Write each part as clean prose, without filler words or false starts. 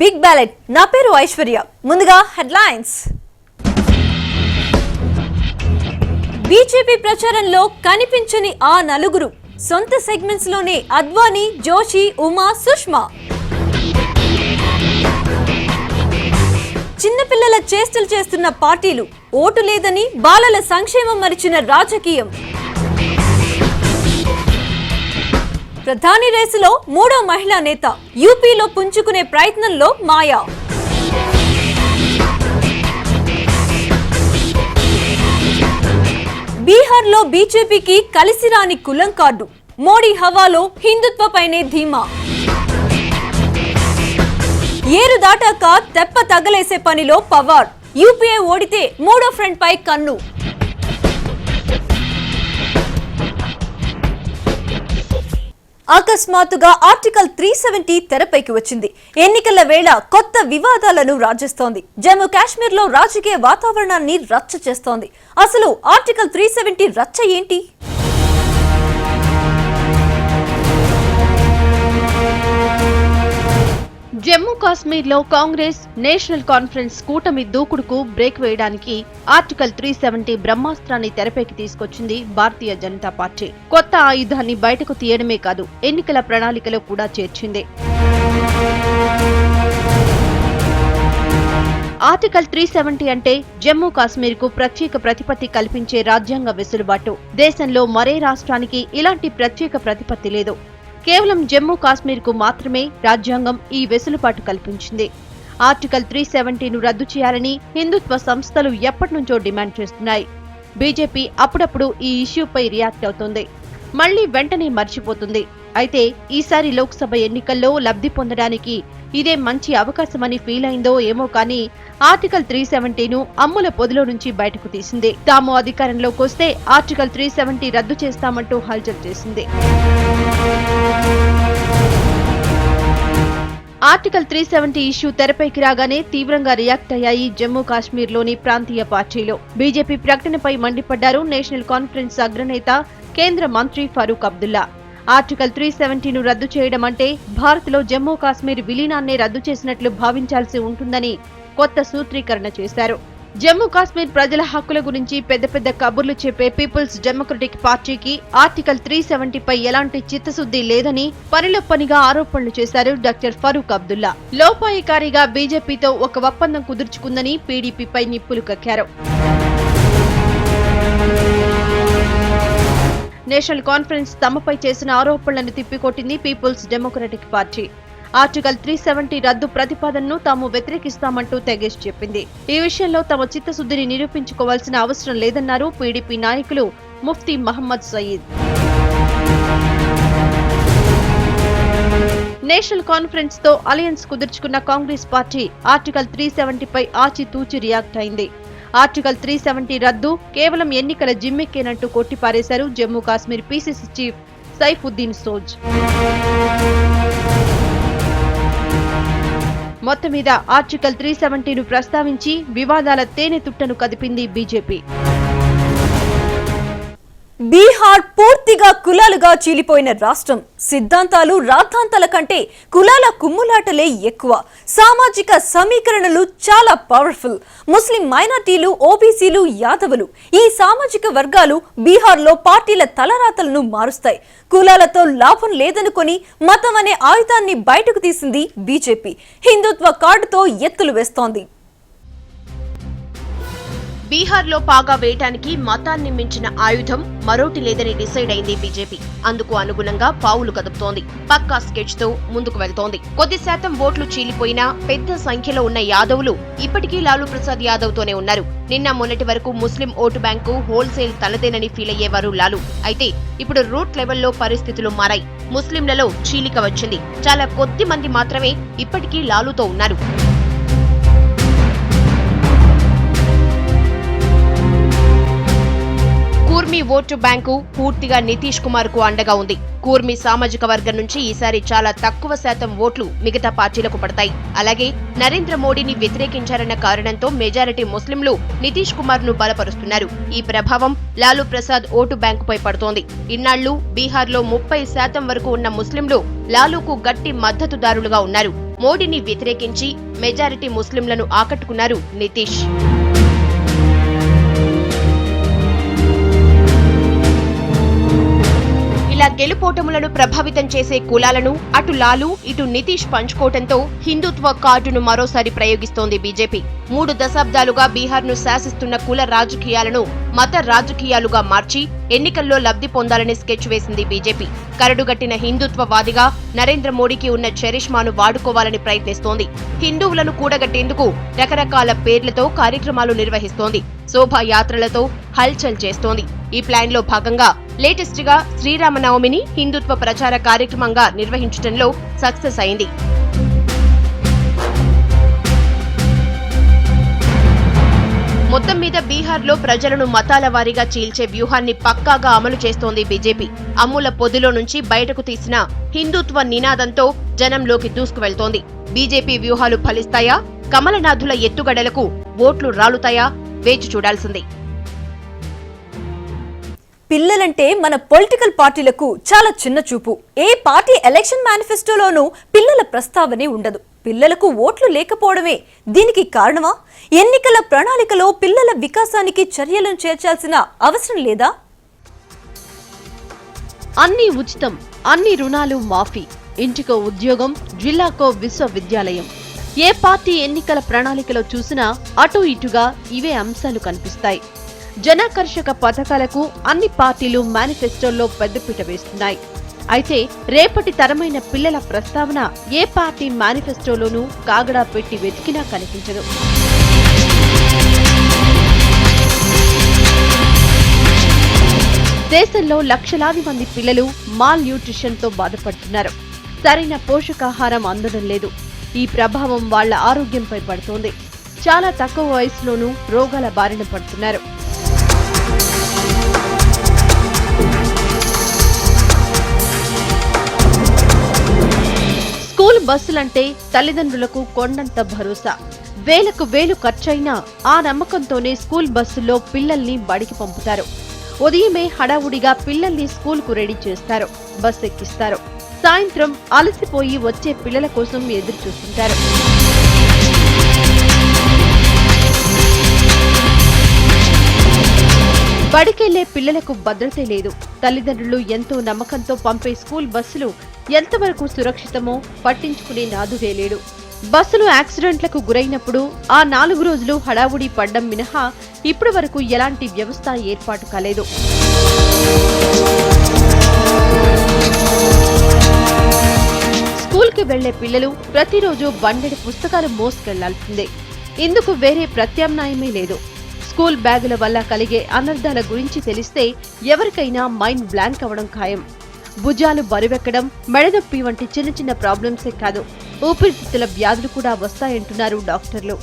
Big ballot. నా పేరు ఐశ్వర్య. ముందుగా హెడ్లైన్స్. బీజేపీ ప్రచారంలో కనిపించని ఆ నలుగురు సొంత సెగ్మెంట్స్ లోనే అద్వానీ, జోషి, ఉమా, సుష్మా. చిన్నపిల్లల చేష్టలు చేస్తున్న పార్టీలు, ఓటు లేదని బాలల సంక్షేమం మరిచిన రాజకీయం. ప్రధాని రేసులో మూడో మహిళా నేత, యూపీలో పుంజుకునే ప్రయత్నంలో మాయా. బీహార్లో బీజేపీకి కలిసిరాని కులం కార్డు, మోడీ హవాలో హిందుత్వపైనే ధీమా. ఏరు దాటాక తెప్ప తగలేసే పనిలో పవార్, యూపీఏ ఓడితే మూడో ఫ్రంట్ పై కన్ను. అకస్మాత్తుగా ఆర్టికల్ 370 తెరపైకి వచ్చింది. ఎన్నికల వేళ కొత్త వివాదాలను రాజేస్తోంది. జమ్మూ కాశ్మీర్ లో రాజకీయ వాతావరణాన్ని రచ్చ చేస్తోంది. అసలు ఆర్టికల్ 370 రచ్చ ఏంటి? జమ్మూ కాశ్మీర్ లో కాంగ్రెస్ నేషనల్ కాన్ఫరెన్స్ కూటమి దూకుడుకు బ్రేక్ వేయడానికి ఆర్టికల్ 370 బ్రహ్మాస్త్రాన్ని తెరపైకి తీసుకొచ్చింది భారతీయ జనతా పార్టీ. కొత్త ఆయుధాన్ని బయటకు తీయడమే కాదు, ఎన్నికల ప్రణాళికలో కూడా చేర్చింది. ఆర్టికల్ 370 అంటే జమ్మూ కాశ్మీర్ కు ప్రత్యేక ప్రతిపత్తి కల్పించే రాజ్యాంగ వెసులుబాటు. దేశంలో మరే రాష్ట్రానికి ఇలాంటి ప్రత్యేక ప్రతిపత్తి లేదు. కేవలం జమ్మూ కాశ్మీర్ కు మాత్రమే రాజ్యాంగం ఈ వెసులుబాటు కల్పించింది. ఆర్టికల్ 370ను రద్దు చేయాలని హిందుత్వ సంస్థలు ఎప్పటినుంచో డిమాండ్ చేస్తున్నాయి. బీజేపీ అప్పుడప్పుడు ఈ ఇష్యూపై రియాక్ట్ అవుతుంది, మళ్లీ వెంటనే మర్చిపోతుంది. అయితే ఈసారి లోక్సభ ఎన్నికల్లో లబ్ధి పొందడానికి ఇదే మంచి అవకాశమని ఫీల్ అయిందో ఏమో కానీ ఆర్టికల్ 370ను అమ్ముల పొదిలో నుంచి బయటకు తీసింది. తాము అధికారంలోకి వస్తే ఆర్టికల్ 370 రద్దు చేస్తామంటూ హల్చల్ చేసింది. ఆర్టికల్ 370 ఇష్యూ తెరపైకి రాగానే తీవ్రంగా రియాక్ట్ అయ్యాయి జమ్మూ కాశ్మీర్లోని ప్రాంతీయ పార్టీలు. బీజేపీ ప్రకటనపై మండిపడ్డారు నేషనల్ కాన్ఫరెన్స్ అగ్రనేత, కేంద్ర మంత్రి ఫరూక్ అబ్దుల్లా. ఆర్టికల్ 370ను రద్దు చేయడం అంటే భారత్లో జమ్మూ కాశ్మీర్ విలీనాన్నే రద్దు చేసినట్లు భావించాల్సి ఉంటుందని కొత్త సూత్రీకరణ చేశారు. జమ్మూ కాశ్మీర్ ప్రజల హక్కుల గురించి పెద్ద పెద్ద కబుర్లు చెప్పే పీపుల్స్ డెమోక్రటిక్ పార్టీకి ఆర్టికల్ 370 పై ఎలాంటి చిత్తశుద్ధి లేదని పనిలో పనిగా ఆరోపణలు చేశారు డాక్టర్ ఫరూక్ అబ్దుల్లా. లోపాయికారిగా బీజేపీతో ఒక ఒప్పందం కుదుర్చుకుందని పీడీపీపై నిప్పులు కక్కారు. నేషనల్ కాన్ఫరెన్స్ తమపై చేసిన ఆరోపణలను తిప్పికొట్టింది పీపుల్స్ డెమోక్రటిక్ పార్టీ. ఆర్టికల్ 370 రద్దు ప్రతిపాదనను తాము వ్యతిరేకిస్తామంటూ తెగేసి చెప్పింది. ఈ విషయంలో తమ చిత్తశుద్ధిని నిరూపించుకోవాల్సిన అవసరం లేదన్నారు పీడీపీ నాయకులు ముఫ్తీ మహమ్మద్ సయీద్. నేషనల్ కాన్ఫరెన్స్ తో అలయన్స్ కుదుర్చుకున్న కాంగ్రెస్ పార్టీ ఆర్టికల్ 370 పై ఆచితూచి రియాక్ట్ అయింది. ఆర్టికల్ 370 రద్దు కేవలం ఎన్నికల జిమ్మెక్కేనంటూ కొట్టిపారేశారు జమ్మూ కాశ్మీర్ పీసీసీ చీఫ్ సైఫుద్దీన్ సోజ్. మొత్తం మీద ఆర్టికల్ 370ను ప్రస్తావించి వివాదాల తేనె తుట్టను కదిపింది బీజేపీ. బీహార్ పూర్తిగా కులాలుగా చీలిపోయిన రాష్ట్రం. సిద్ధాంతాలు, రాద్ధాంతాల కంటే కులాల కుమ్ములాటలే ఎక్కువ. సామాజిక సమీకరణలు చాలా పవర్ఫుల్. ముస్లిం మైనార్టీలు, ఓబీసీలు, యాదవులు, ఈ సామాజిక వర్గాలు బీహార్లో పార్టీల తలరాతలను మారుస్తాయి. కులాలతో లాభం లేదనుకొని మతం అనే ఆయుధాన్ని బయటకు తీసింది బీజేపీ. హిందుత్వ కార్డుతో ఎత్తులు వేస్తోంది. బీహార్లో పాగా వేయటానికి మతాన్ని మించిన ఆయుధం మరోటి లేదని డిసైడ్ అయింది బీజేపీ. అందుకు అనుగుణంగా పావులు కదుపుతోంది. పక్కా స్కెచ్ తో ముందుకు వెళ్తోంది. కొద్ది శాతం ఓట్లు చీలిపోయినా పెద్ద సంఖ్యలో ఉన్న యాదవులు ఇప్పటికీ లాలూ ప్రసాద్ యాదవ్ తోనే ఉన్నారు. నిన్న మొన్నటి వరకు ముస్లిం ఓటు బ్యాంకు హోల్సేల్ తనదేనని ఫీల్ అయ్యేవారు లాలూ. అయితే ఇప్పుడు రూట్ లెవెల్లో పరిస్థితులు మారాయి. ముస్లింలలో చీలిక వచ్చింది. చాలా కొద్ది మంది మాత్రమే ఇప్పటికీ లాలూతో ఉన్నారు. కూర్మి ఓటు బ్యాంకు పూర్తిగా నితీష్ కుమార్ కు అండగా ఉంది. కూర్మి సామాజిక వర్గం నుంచి ఈసారి చాలా తక్కువ శాతం ఓట్లు మిగతా పార్టీలకు పడతాయి. అలాగే నరేంద్ర మోడీని వ్యతిరేకించారన్న కారణంతో మెజారిటీ ముస్లింలు నితీష్ కుమార్ ను బలపరుస్తున్నారు. ఈ ప్రభావం లాలూ ప్రసాద్ ఓటు బ్యాంకుపై పడుతోంది. ఇన్నాళ్లు బీహార్లో 30% వరకు ఉన్న ముస్లింలు లాలూకు గట్టి మద్దతుదారులుగా ఉన్నారు. మోడీని వ్యతిరేకించి మెజారిటీ ముస్లింలను ఆకట్టుకున్నారు నితీష్. ఇలా గెలుపోటములను ప్రభావితం చేసే కులాలను అటు లాలు ఇటు నితీష్ పంచుకోవడంతో హిందుత్వ కార్డును మరోసారి ప్రయోగిస్తోంది బీజేపీ. 3 దశాబ్దాలుగా బీహార్ను శాసిస్తున్న కుల రాజకీయాలను మత రాజకీయాలుగా మార్చి ఎన్నికల్లో లబ్ధి పొందాలని స్కెచ్ వేసింది బీజేపీ. కరడుగట్టిన హిందుత్వవాదిగా నరేంద్ర మోడీకి ఉన్న చరిష్మాను వాడుకోవాలని ప్రయత్నిస్తోంది. హిందువులను కూడగట్టేందుకు రకరకాల పేర్లతో కార్యక్రమాలు నిర్వహిస్తోంది. శోభాయాత్రలతో హల్చల్ చేస్తోంది. ఈ ప్లాన్ లో భాగంగా లేటెస్ట్ గా శ్రీరామనవమిని హిందుత్వ ప్రచార కార్యక్రమంగా నిర్వహించడంలో సక్సెస్ అయింది. మొత్తం మీద బీహార్లో ప్రజలను మతాల వారీగా చీల్చే వ్యూహాన్ని పక్కాగా అమలు చేస్తోంది బీజేపీ. అమ్ముల పొదిలో నుంచి బయటకు తీసిన హిందుత్వ నినాదంతో జనంలోకి దూసుకువెళ్తోంది. బీజేపీ వ్యూహాలు ఫలిస్తాయా? కమలనాథుల ఎత్తుగడలకు ఓట్లు రాలుతాయా? వేచి చూడాల్సిందే. పిల్లలంటే మన పొలిటికల్ పార్టీలకు చాలా చిన్న చూపు. ఏ పార్టీ ఎలక్షన్ మేనిఫెస్టోలోనూ పిల్లల ప్రస్తావనే ఉండదు. పిల్లలకు ఓట్లు లేకపోవడమే దీనికి కారణమా? ఎన్నికల ప్రణాళికలో పిల్లల వికాసానికి చర్యలను చేర్చాల్సిన అవసరం లేదా? అన్ని ఉచితం, అన్ని రుణాలు మాఫీ, ఇంటికో ఉద్యోగం, జిల్లాకో విశ్వవిద్యాలయం. ఏ పార్టీ ఎన్నికల ప్రణాళికలో చూసినా అటు ఇటుగా ఇవే అంశాలు కనిపిస్తాయి. జనాకర్షక పథకాలకు అన్ని పార్టీలు మేనిఫెస్టోల్లో పెద్దపీట వేస్తున్నాయి. అయితే రేపటి తరమైన పిల్లల ప్రస్తావన ఏ పార్టీ మేనిఫెస్టోలోనూ కాగడా పెట్టి వెతికినా కనిపించదు. దేశంలో లక్షలాది మంది పిల్లలు మాల్ న్యూట్రిషన్ తో బాధపడుతున్నారు. సరైన పోషకాహారం అందడం లేదు. ఈ ప్రభావం వాళ్ల ఆరోగ్యంపై పడుతోంది. చాలా తక్కువ వయసులోనూ రోగాల బారిన పడుతున్నారు. స్కూల్ బస్సులంటే తల్లిదండ్రులకు కొండంత భరోసా. వేలకు వేలు ఖర్చైనా ఆ నమ్మకంతోనే స్కూల్ బస్సుల్లో పిల్లల్ని బడికి పంపుతారు. ఉదయమే హడావుడిగా పిల్లల్ని స్కూల్కు రెడీ చేస్తారు, బస్ ఎక్కిస్తారు. సాయంత్రం అలసిపోయి వచ్చే పిల్లల కోసం ఎదురు చూస్తుంటారు. బడికెళ్లే పిల్లలకు భద్రతే లేదు. తల్లిదండ్రులు ఎంతో నమ్మకంతో పంపే స్కూల్ బస్సులు ఎంతవరకు సురక్షితమో పట్టించుకునే నాదుడే లేడు. బస్సులు యాక్సిడెంట్లకు గురైనప్పుడు ఆ 4 రోజులు హడావుడి పడ్డం మినహా ఇప్పటి వరకు ఎలాంటి వ్యవస్థ ఏర్పాటు కాలేదు. స్కూల్కి వెళ్లే పిల్లలు ప్రతిరోజు బండెడి పుస్తకాలు మోసుకెళ్లాల్సిందే. ఇందుకు వేరే ప్రత్యామ్నాయమే లేదు. స్కూల్ బ్యాగుల వల్ల కలిగే అనర్థాల గురించి తెలిస్తే ఎవరికైనా మైండ్ బ్లాంక్ అవడం ఖాయం. భుజాలు బరువెక్కడం, మెడనొప్పి వంటి చిన్న చిన్న ప్రాబ్లమ్సే కాదు, ఊపిరితిత్తుల వ్యాధులు కూడా వస్తాయంటున్నారు డాక్టర్లు.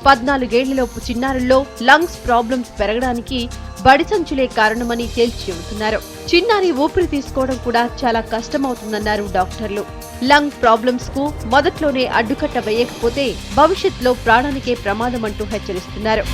14 ఏళ్లలోపు చిన్నారుల్లో లంగ్స్ ప్రాబ్లమ్స్ పెరగడానికి బడి సంచులే కారణమని తేల్చి చెబుతున్నారు. చిన్నారి ఊపిరి తీసుకోవడం కూడా చాలా కష్టమవుతుందన్నారు డాక్టర్లు. లంగ్ ప్రాబ్లమ్స్ కు మొదట్లోనే అడ్డుకట్ట వేయకపోతే భవిష్యత్తులో ప్రాణానికే ప్రమాదమంటూ హెచ్చరిస్తున్నారు.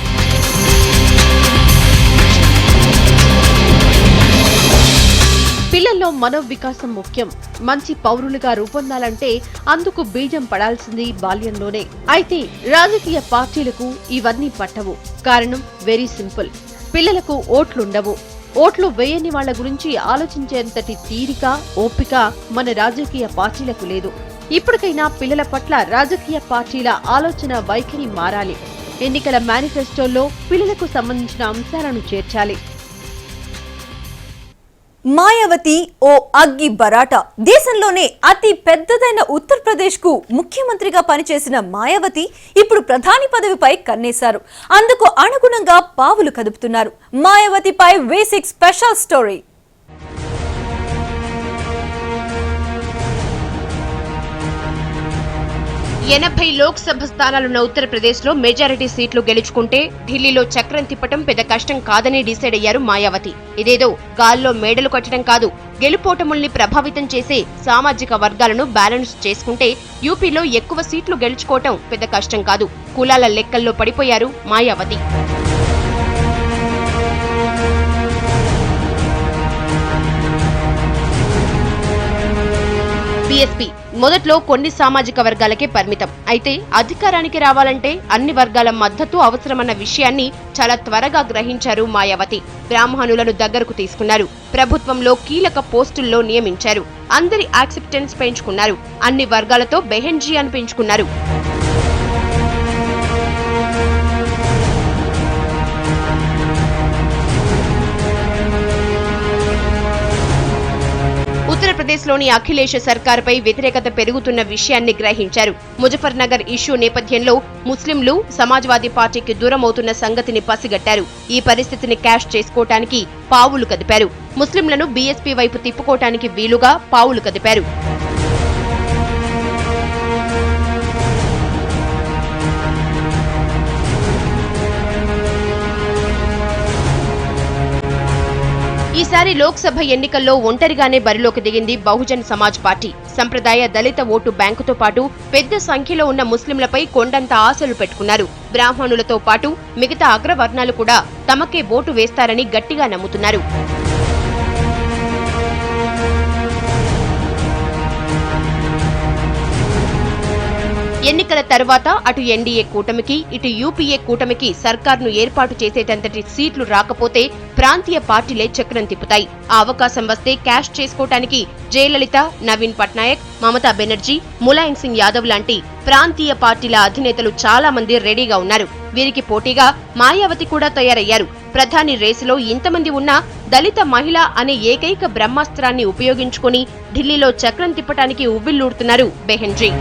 పిల్లల్లో మనోవికాసం ముఖ్యం. మంచి పౌరులుగా రూపొందాలంటే అందుకు బీజం పడాల్సింది బాల్యంలోనే. అయితే రాజకీయ పార్టీలకు ఇవన్నీ పట్టవు. కారణం వెరీ సింపుల్. పిల్లలకు ఓట్లుండవు. ఓట్లు వేయని వాళ్ల గురించి ఆలోచించేంతటి తీరిక, ఓపిక మన రాజకీయ పార్టీలకు లేదు. ఇప్పటికైనా పిల్లల పట్ల రాజకీయ పార్టీల ఆలోచన వైఖరి మారాలి. ఎన్నికల మేనిఫెస్టోల్లో పిల్లలకు సంబంధించిన అంశాలను చేర్చాలి. మాయావతి ఓ అగ్గి బరాట. దేశంలోనే అతి పెద్దదైన ఉత్తరప్రదేశ్ కు ముఖ్యమంత్రిగా పనిచేసిన మాయావతి ఇప్పుడు ప్రధాని పదవిపై కన్నేశారు. అందుకు అనుగుణంగా పావులు కదుపుతున్నారు. మాయావతిపై V6 స్పెషల్ స్టోరీ. 80 లోక్సభ స్థానాలున్న ఉత్తరప్రదేశ్ లో మెజారిటీ సీట్లు గెలుచుకుంటే ఢిల్లీలో చక్రం తిప్పటం పెద్ద కష్టం కాదని డిసైడ్ అయ్యారు మాయావతి. ఇదేదో గాల్లో మేడలు కట్టడం కాదు, గెలుపోటముల్ని ప్రభావితం చేసే సామాజిక వర్గాలను బ్యాలెన్స్ చేసుకుంటే యూపీలో ఎక్కువ సీట్లు గెలుచుకోవటం పెద్ద కష్టం కాదు. కులాల లెక్కల్లో పడిపోయారు మాయావతి. బీఎస్పీ మొదట్లో కొన్ని సామాజిక వర్గాలకే పరిమితం. అయితే అధికారానికి రావాలంటే అన్ని వర్గాల మద్దతు అవసరమన్న విషయాన్ని చాలా త్వరగా గ్రహించారు మాయావతి. బ్రాహ్మణులను దగ్గరకు తీసుకున్నారు. ప్రభుత్వంలో కీలక పోస్టుల్లో నియమించారు. అందరి యాక్సెప్టెన్స్ పెంచుకున్నారు. అన్ని వర్గాలతో బెహెన్జీ అని పెంచుకున్నారు. ఉత్తరప్రదేశ్లోని అఖిలేష్ సర్కార్పై వ్యతిరేకత పెరుగుతున్న విషయాన్ని గ్రహించారు. ముజఫర్ నగర్ ఇష్యూ నేపథ్యంలో ముస్లింలు సమాజ్వాదీ పార్టీకి దూరమవుతున్న సంగతిని పసిగట్టారు. ఈ పరిస్థితిని క్యాష్ చేసుకోవటానికి పావులు కదిపారు. ముస్లింలను బీఎస్పీ వైపు తిప్పుకోవటానికి వీలుగా పావులు కదిపారు. ఈసారి లోక్సభ ఎన్నికల్లో ఒంటరిగానే బరిలోకి దిగింది బహుజన్ సమాజ్ పార్టీ. సంప్రదాయ దళిత ఓటు బ్యాంకుతో పాటు పెద్ద సంఖ్యలో ఉన్న ముస్లింలపై కొండంత ఆశలు పెట్టుకున్నారు. బ్రాహ్మణులతో పాటు మిగతా అగ్రవర్ణాలు కూడా తమకే ఓటు వేస్తారని గట్టిగా నమ్ముతున్నారు. ఎన్నికల తర్వాత అటు ఎన్డీఏ కూటమికి ఇటు యూపీఏ కూటమికి సర్కార్ను ఏర్పాటు చేసేటంతటి సీట్లు రాకపోతే ప్రాంతీయ పార్టీలే చక్రం తిప్పుతాయి. ఆ అవకాశం వస్తే క్యాష్ చేసుకోవటానికి జయలలిత, నవీన్ పట్నాయక్, మమతా బెనర్జీ, ములాయం సింగ్ యాదవ్ లాంటి ప్రాంతీయ పార్టీల అధినేతలు చాలా మంది రెడీగా ఉన్నారు. వీరికి పోటీగా మాయావతి కూడా తయారయ్యారు. ప్రధాని రేసులో ఇంతమంది ఉన్నా దళిత మహిళ అనే ఏకైక బ్రహ్మాస్త్రాన్ని ఉపయోగించుకుని ఢిల్లీలో చక్రం తిప్పటానికి ఉవ్విళ్లూడుతున్నారు బెహెన్జీ.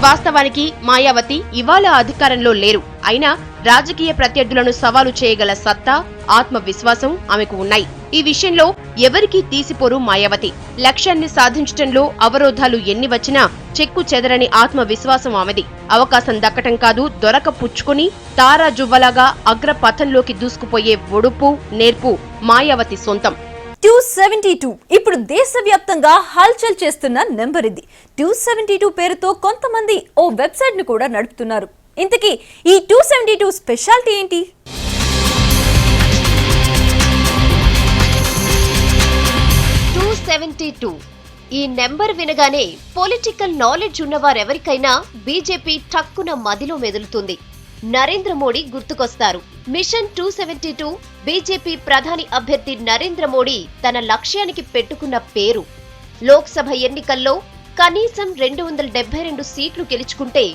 వాస్తవానికి మాయావతి ఇవాళ అధికారంలో లేరు. అయినా రాజకీయ ప్రత్యర్థులను సవాలు చేయగల సత్తా, ఆత్మవిశ్వాసం ఆమెకు ఉన్నాయి. ఈ విషయంలో ఎవరికీ తీసిపోరు మాయావతి. లక్ష్యాన్ని సాధించటంలో అవరోధాలు ఎన్ని వచ్చినా చెక్కు చెదరని ఆత్మవిశ్వాసం ఆమెది. అవకాశం దక్కటం కాదు, దొరక పుచ్చుకుని తారా జువ్వలాగా అగ్రపథంలోకి దూసుకుపోయే ఒడుపు, నేర్పు మాయావతి సొంతం. 272 ఇప్పుడు దేశవ్యాప్తంగా హల్చల్ చేస్తున్న నెంబర్ ఇది. 272 పేరుతో కొంతమంది ఓ వెబ్సైట్ ను కూడా నడుపుతున్నారు. ఇంతకీ ఈ 272 స్పెషాలిటీ ఏంటి? ఈ నెంబర్ వినగానే పొలిటికల్ నాలెడ్జ్ ఉన్నవారెవరికైనా బీజేపీ టక్కున మదిలో మెదులుతుంది. నరేంద్ర మోడీ గుర్తుకొస్తారు. మిషన్ 272 బీజేపీ ప్రధాని అభ్యర్థి నరేంద్ర మోడీ తన లక్ష్యానికి పెట్టుకున్న పేరు. లోక్సభ ఎన్నికల్లో కనీసం 272 సీట్లు గెలుచుకుంటే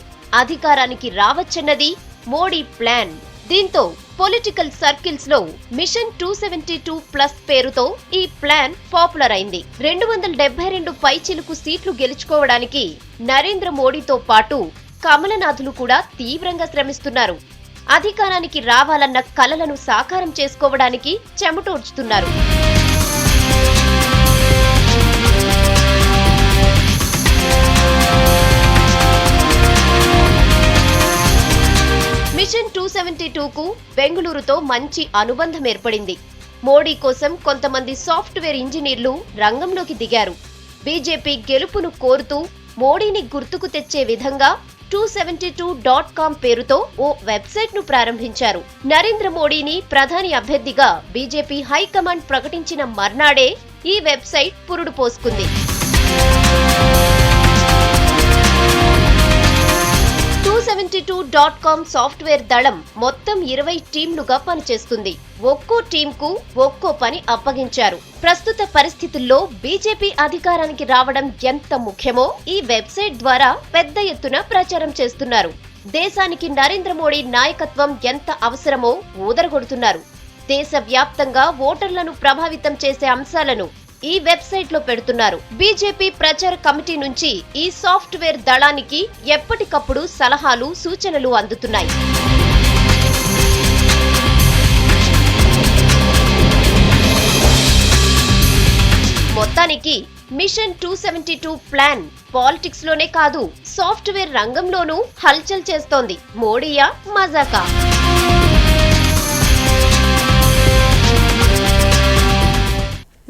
అధికారానికి రావచ్చన్నది మోడీ ప్లాన్. దీంతో పొలిటికల్ సర్కిల్స్ లో మిషన్ 272 ప్లస్ పేరుతో ఈ ప్లాన్ పాపులర్ అయింది. 272 పైచిలుకు సీట్లు గెలుచుకోవడానికి నరేంద్ర మోడీతో పాటు కమలనాథులు కూడా తీవ్రంగా శ్రమిస్తున్నారు. అధికారానికి రావాలన్న కలలను సాకారం చేసుకోవడానికి చెమటోడ్చుతున్నారు. మిషన్ 272కు బెంగళూరుతో మంచి అనుబంధం ఏర్పడింది. మోడీ కోసం కొంతమంది సాఫ్ట్వేర్ ఇంజనీర్లు రంగంలోకి దిగారు. బీజేపీ గెలుపును కోరుతూ మోడీని గుర్తుకు తెచ్చే విధంగా 272.com పేరుతో ఓ వెబ్సైట్ ను ప్రారంభించారు. నరేంద్ర మోడీని ప్రధాని అభ్యర్థిగా బీజేపీ హైకమాండ్ ప్రకటించిన మర్నాడే ఈ వెబ్సైట్ పురుడు పోసుకుంది. 272.com సాఫ్ట్వేర్ దళం మొత్తం 20 టీంలుగా పనిచేస్తుంది. ఒక్కో టీంకు ఒక్కో పని అప్పగించారు. ప్రస్తుత పరిస్థితుల్లో బీజేపీ అధికారానికి రావడం ఎంత ముఖ్యమో ఈ వెబ్సైట్ ద్వారా పెద్ద ఎత్తున ప్రచారం చేస్తున్నారు. దేశానికి నరేంద్ర మోడీ నాయకత్వం ఎంత అవసరమో ఊదరగొడుతున్నారు. దేశవ్యాప్తంగా ఓటర్లను ప్రభావితం చేసే అంశాలను ఈ వెబ్సైట్ లో పెడుతున్నారు. బీజేపీ ప్రచార కమిటీ నుంచి ఈ సాఫ్ట్వేర్ దళానికి ఎప్పటికప్పుడు సలహాలు, సూచనలు అందుతున్నాయి. మొత్తానికి మిషన్ 272 ప్లాన్ పాలిటిక్స్ లోనే కాదు, సాఫ్ట్వేర్ రంగంలోనూ హల్చల్ చేస్తోంది. మోడీయా మజాకా?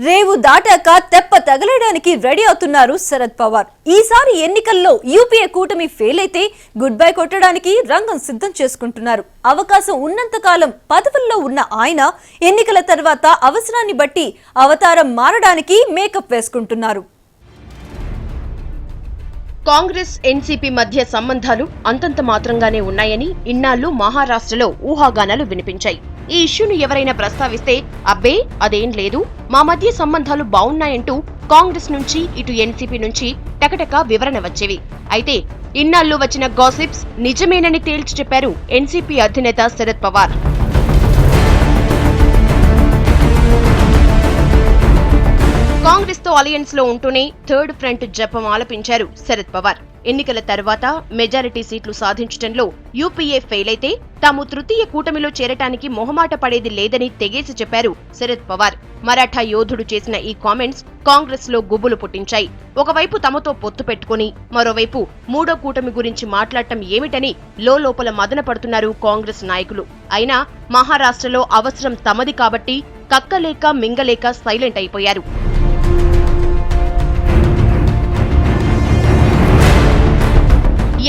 రేవు దాటాక తెప్ప తగలడానికి రెడీ అవుతున్నారు శరద్ పవార్. ఈసారి ఎన్నికల్లో యూపీఏ కూటమి ఫెయిల్ అయితే గుడ్ బై కొట్టడానికి రంగం సిద్ధం చేసుకుంటున్నారు. అవకాశం ఉన్నంతకాలం పదవుల్లో ఉన్న ఆయన ఎన్నికల తర్వాత అవసరాన్ని బట్టి అవతారం మారడానికి మేకప్ వేసుకుంటున్నారు. కాంగ్రెస్ ఎన్సీపీ మధ్య సంబంధాలు అంతంత మాత్రంగానే ఉన్నాయని ఇన్నాళ్లు మహారాష్ట్రలో ఊహాగానాలు వినిపించాయి. ఈ ఇష్యూను ఎవరైనా ప్రస్తావిస్తే అబ్బే అదేం లేదు, మా మధ్య సంబంధాలు బావున్నాయంటూ కాంగ్రెస్ నుంచి ఇటు ఎన్సీపీ నుంచి టకటక వివరణ వచ్చేవి. అయితే ఇన్నాళ్లు వచ్చిన గాసిప్స్ నిజమేనని తేల్చి చెప్పారు ఎన్సీపీ అధినేత శరద్ పవార్. కాంగ్రెస్ తో అలయన్స్ లో ఉంటూనే థర్డ్ ఫ్రంట్ జపం ఆలపించారు శరద్ పవార్. ఎన్నికల తర్వాత మెజారిటీ సీట్లు సాధించడంలో యూపీఏ ఫెయిల్ అయితే తాము తృతీయ కూటమిలో చేరటానికి మొహమాట పడేది లేదని తెగేసి చెప్పారు శరద్ పవార్. మరాఠా యోధుడు చేసిన ఈ కామెంట్స్ కాంగ్రెస్ లో గుబులు పుట్టించాయి. ఒకవైపు తమతో పొత్తు పెట్టుకుని మరోవైపు మూడో కూటమి గురించి మాట్లాడటం ఏమిటని లోపల మదన పడుతున్నారు కాంగ్రెస్ నాయకులు. అయినా మహారాష్ట్రలో అవసరం తమది కాబట్టి కక్కలేక మింగలేక సైలెంట్ అయిపోయారు.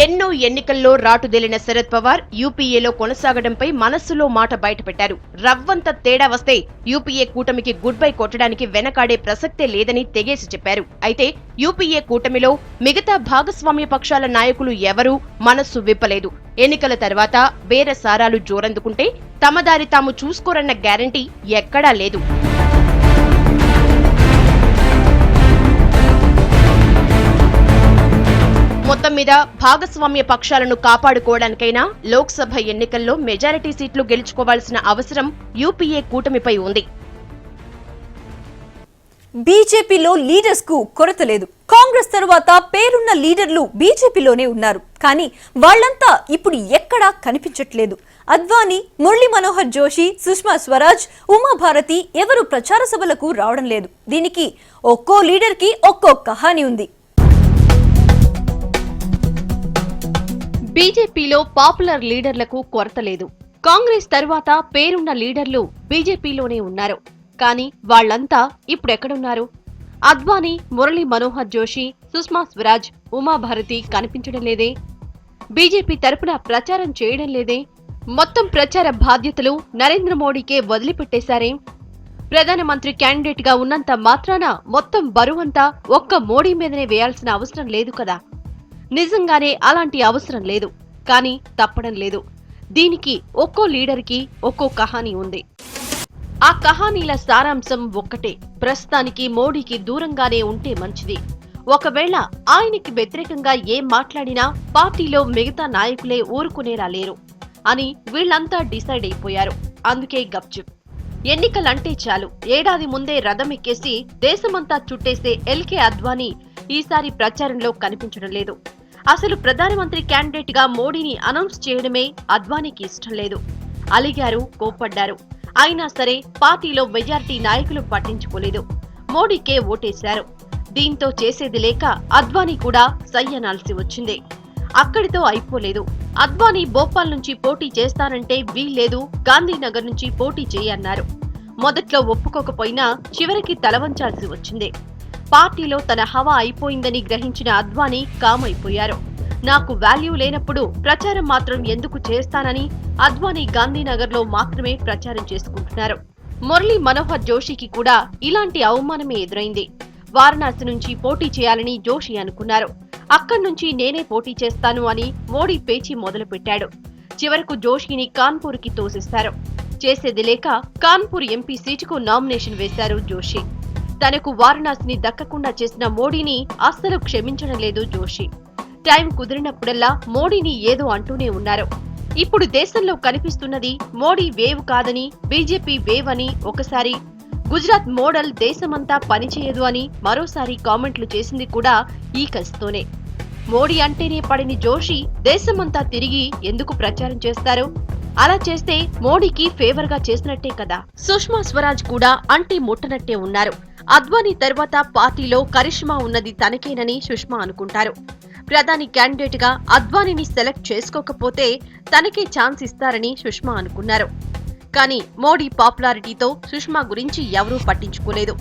ఎన్నో ఎన్నికల్లో రాటుదేలిన శరద్ పవార్ యూపీఏలో కొనసాగడంపై మనస్సులో మాట బయటపెట్టారు. రవ్వంత తేడా వస్తే యూపీఏ కూటమికి గుడ్ బై కొట్టడానికి వెనకాడే ప్రసక్తే లేదని తెగేసి చెప్పారు. అయితే యూపీఏ కూటమిలో మిగతా భాగస్వామ్య పక్షాల నాయకులు ఎవరూ మనస్సు విప్పలేదు. ఎన్నికల తర్వాత బేరసారాలు జోరందుకుంటే తమ దారి తాము చూసుకోరన్న గ్యారంటీ ఎక్కడా లేదు. మొత్తం మీద భాగస్వామ్య పక్షాలను కాపాడుకోవడానికైనా లోక్సభ ఎన్నికల్లో మెజారిటీ సీట్లు గెలుచుకోవాల్సిన అవసరం యూపీఏ కూటమిపై ఉంది. బీజేపీలో లీడర్స్ కు కొరత లేదు. కాంగ్రెస్ తరువాత పేరున్న లీడర్లు బీజేపీలోనే ఉన్నారు. కానీ వాళ్లంతా ఇప్పుడు ఎక్కడా కనిపించట్లేదు. అద్వానీ, మురళీ మనోహర్ జోషి, సుష్మా స్వరాజ్, ఉమాభారతి ఎవరు ప్రచార సభలకు రావడం లేదు. దీనికి ఒక్కో లీడర్ కి ఒక్కో కహాని ఉంది. బీజేపీలో పాపులర్ లీడర్లకు కొరత లేదు. కాంగ్రెస్ తరువాత పేరున్న లీడర్లు బీజేపీలోనే ఉన్నారు. కానీ వాళ్లంతా ఇప్పుడెక్కడున్నారు? అద్వానీ, మురళీ మనోహర్ జోషి, సుష్మా స్వరాజ్, ఉమాభారతి కనిపించడం లేదే. బీజేపీ తరపున ప్రచారం చేయడం లేదే. మొత్తం ప్రచార బాధ్యతలు నరేంద్ర మోడీకే వదిలిపెట్టేశారే. ప్రధానమంత్రి క్యాండిడేట్ గా ఉన్నంత మాత్రాన మొత్తం బరువంతా ఒక్క మోడీ మీదనే వేయాల్సిన అవసరం లేదు కదా. నిజంగానే అలాంటి అవసరం లేదు. కానీ తప్పడం లేదు. దీనికి ఒక్కో లీడర్కి ఒక్కో కహానీ ఉంది. ఆ కహానీల సారాంశం ఒక్కటే. ప్రస్తుతానికి మోడీకి దూరంగానే ఉంటే మంచిది. ఒకవేళ ఆయనకి వ్యతిరేకంగా ఏం మాట్లాడినా పార్టీలో మిగతా నాయకులే ఊరుకునేలా లేరు అని వీళ్లంతా డిసైడ్ అయిపోయారు. అందుకే గప్చుప్. ఎన్నికలంటే చాలు ఏడాది ముందే రథం ఎక్కేసి దేశమంతా చుట్టేసే ఎల్కే అద్వానీ ఈసారి ప్రచారంలో కనిపించడం లేదు. అసలు ప్రధానమంత్రి క్యాండిడేట్ గా మోడీని అనౌన్స్ చేయడమే అద్వానీకి ఇష్టం లేదు. అలిగారు, కోప్పడ్డారు. అయినా సరే పార్టీలో మెజారిటీ నాయకులు పట్టించుకోలేదు. మోడీకే ఓటేశారు. దీంతో చేసేది లేక అద్వానీ కూడా సై అనాల్సి వచ్చింది. అక్కడితో అయిపోలేదు. అద్వానీ భోపాల్ నుంచి పోటీ చేస్తానంటే వీల్లేదు, గాంధీనగర్ నుంచి పోటీ చేయన్నారు. మొదట్లో ఒప్పుకోకపోయినా చివరికి తలవంచాల్సి వచ్చింది. పార్టీలో తన హవా అయిపోయిందని గ్రహించిన అద్వానీ కామైపోయారు. నాకు వాల్యూ లేనప్పుడు ప్రచారం మాత్రం ఎందుకు చేస్తానని అద్వానీ గాంధీనగర్ లో మాత్రమే ప్రచారం చేసుకుంటున్నారు. మురళీ మనోహర్ జోషికి కూడా ఇలాంటి అవమానమే ఎదురైంది. వారణాసి నుంచి పోటీ చేయాలని జోషి అనుకున్నారు. అక్కడి నుంచి నేనే పోటీ చేస్తాను అని మోడీ పేచి మొదలుపెట్టాడు. చివరకు జోషిని కాన్పూర్ కి తోసేశారు. చేసేది లేక కాన్పూర్ ఎంపీ సీటుకు నామినేషన్ వేశారు జోషి. తనకు వారణాసిని దక్కకుండా చేసిన మోడీని అస్సలు క్షమించడం లేదు జోషి. టైం కుదిరినప్పుడల్లా మోడీని ఏదో అంటూనే ఉన్నారు. ఇప్పుడు దేశంలో కనిపిస్తున్నది మోడీ వేవ్ కాదని, బీజేపీ వేవ్ అని ఒకసారి, గుజరాత్ మోడల్ దేశమంతా పనిచేయదు అని మరోసారి కామెంట్లు చేసింది కూడా ఈ కసితోనే. మోడీ అంటేనే పడిని జోషి దేశమంతా తిరిగి ఎందుకు ప్రచారం చేస్తారు? అలా చేస్తే మోడీకి ఫేవర్ గా చేసినట్టే కదా. సుష్మా స్వరాజ్ కూడా అంటే ముట్టనట్టే ఉన్నారు. అద్వానీ తర్వాత పార్టీలో కరిష్మా ఉన్నది తనకేనని సుష్మా అనుకుంటారు. ప్రధాని క్యాండిడేట్ గా అద్వానీని సెలెక్ట్ చేసుకోకపోతే తనకే ఛాన్స్ ఇస్తారని సుష్మా అనుకున్నారు. కానీ మోడీ పాపులారిటీతో సుష్మా గురించి ఎవరూ పట్టించుకోలేదు.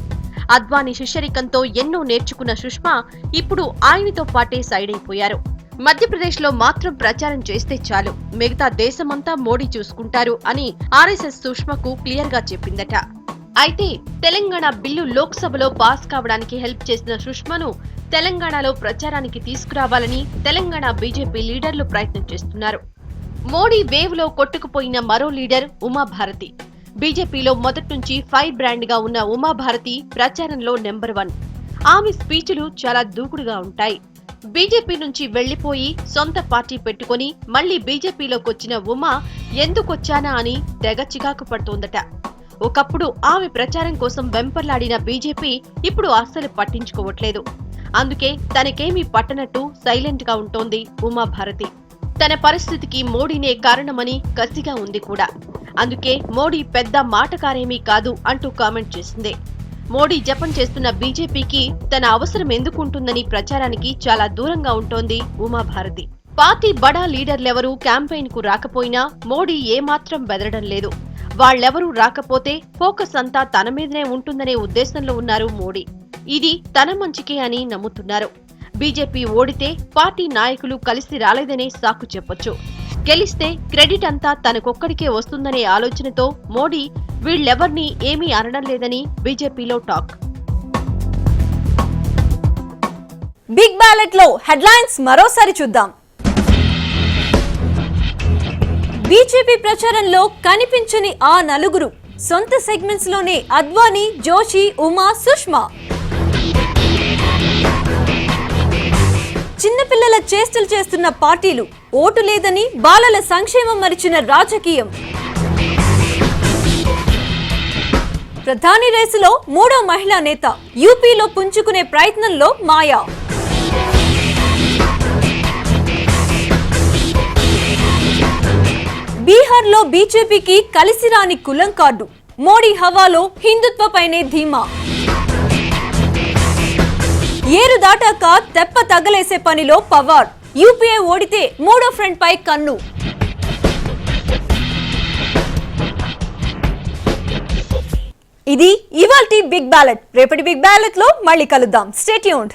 అద్వానీ శిష్యరికంతో ఎన్నో నేర్చుకున్న సుష్మా ఇప్పుడు ఆయనతో పాటే సైడ్ అయిపోయారు. మధ్యప్రదేశ్ లో మాత్రం ప్రచారం చేస్తే చాలు, మిగతా దేశమంతా మోడీ చూసుకుంటారు అని ఆర్ఎస్ఎస్ సుష్మాకు క్లియర్ గా చెప్పిందట. అయితే తెలంగాణ బిల్లు లోక్సభలో పాస్ కావడానికి హెల్ప్ చేసిన సుష్మాను తెలంగాణలో ప్రచారానికి తీసుకురావాలని తెలంగాణ బీజేపీ లీడర్లు ప్రయత్నం చేస్తున్నారు. మోడీ వేవ్ లో కొట్టుకుపోయిన మరో లీడర్ ఉమాభారతి. బీజేపీలో మొదటి నుంచి ఫైర్ బ్రాండ్ గా ఉన్న ఉమాభారతి ప్రచారంలో నెంబర్ 1. ఆమె స్పీచ్లు చాలా దూకుడుగా ఉంటాయి. బీజేపీ నుంచి వెళ్లిపోయి సొంత పార్టీ పెట్టుకుని మళ్లీ బీజేపీలోకి వచ్చిన ఉమా ఎందుకొచ్చానా అని తెగ చికాకు పడుతోందట. ఒకప్పుడు ఆమె ప్రచారం కోసం వెంపర్లాడిన బీజేపీ ఇప్పుడు అస్సలు పట్టించుకోవట్లేదు. అందుకే తనకేమీ పట్టనట్టు సైలెంట్ గా ఉంటోంది ఉమాభారతి. తన పరిస్థితికి మోడీనే కారణమని కసిగా ఉంది కూడా. అందుకే మోడీ పెద్ద మాటకారేమీ కాదు అంటూ కామెంట్ చేసింది. మోడీ జపం చేస్తున్న బీజేపీకి తన అవసరం ఎందుకుంటుందని ప్రచారానికి చాలా దూరంగా ఉంటోంది ఉమాభారతి. పార్టీ బడా లీడర్లెవరూ క్యాంపెయిన్ కు రాకపోయినా మోడీ ఏమాత్రం బెదరడం లేదు. వాళ్లెవరూ రాకపోతే ఫోకస్ అంతా తన మీదనే ఉంటుందనే ఉద్దేశంలో ఉన్నారు మోడీ. ఇది తన మంచికే అని నమ్ముతున్నారు. బీజేపీ ఓడితే పార్టీ నాయకులు కలిసి రాలేదనే సాకు చెప్పొచ్చు. గెలిస్తే క్రెడిట్ అంతా తనకొక్కడికే వస్తుందనే ఆలోచనతో మోడీ వీళ్లెవర్నీ ఏమీ అనడం లేదని బీజేపీలో టాక్. బిగ్ బ్యాలెట్ లో హెడ్లైన్స్ మరోసారి చూద్దాం. బీజేపీ ప్రచారంలో కనిపించని ఆ నలుగురు సొంత సెగ్మెంట్స్ లోనే అద్వానీ, జోషి, ఉమా, సుష్మా. చిన్నపిల్లల చేష్టలు చేస్తున్న పార్టీలు, ఓటు లేదని బాలల సంక్షేమం మరిచిన రాజకీయం. ప్రధాని రేసులో 3వ మహిళా నేత, యూపీలో పుంజుకునే ప్రయత్నంలో మాయా. బీహార్లో బీజేపీకి కలిసి రాని కులం కార్డు, మోడీ హవాలో హిందుత్వపైనే ధీమా. ఏరు దాటాక తెప్ప తగలేసే పనిలో పవార్, యూపీఏ ఓడితే 3వ ఫ్రంట్ పై కన్ను. ఇది ఇవాల్టి బిగ్ బ్యాలెట్. రేపటి బిగ్ బ్యాలెట్ లో మళ్ళీ కలుద్దాం. Stay tuned.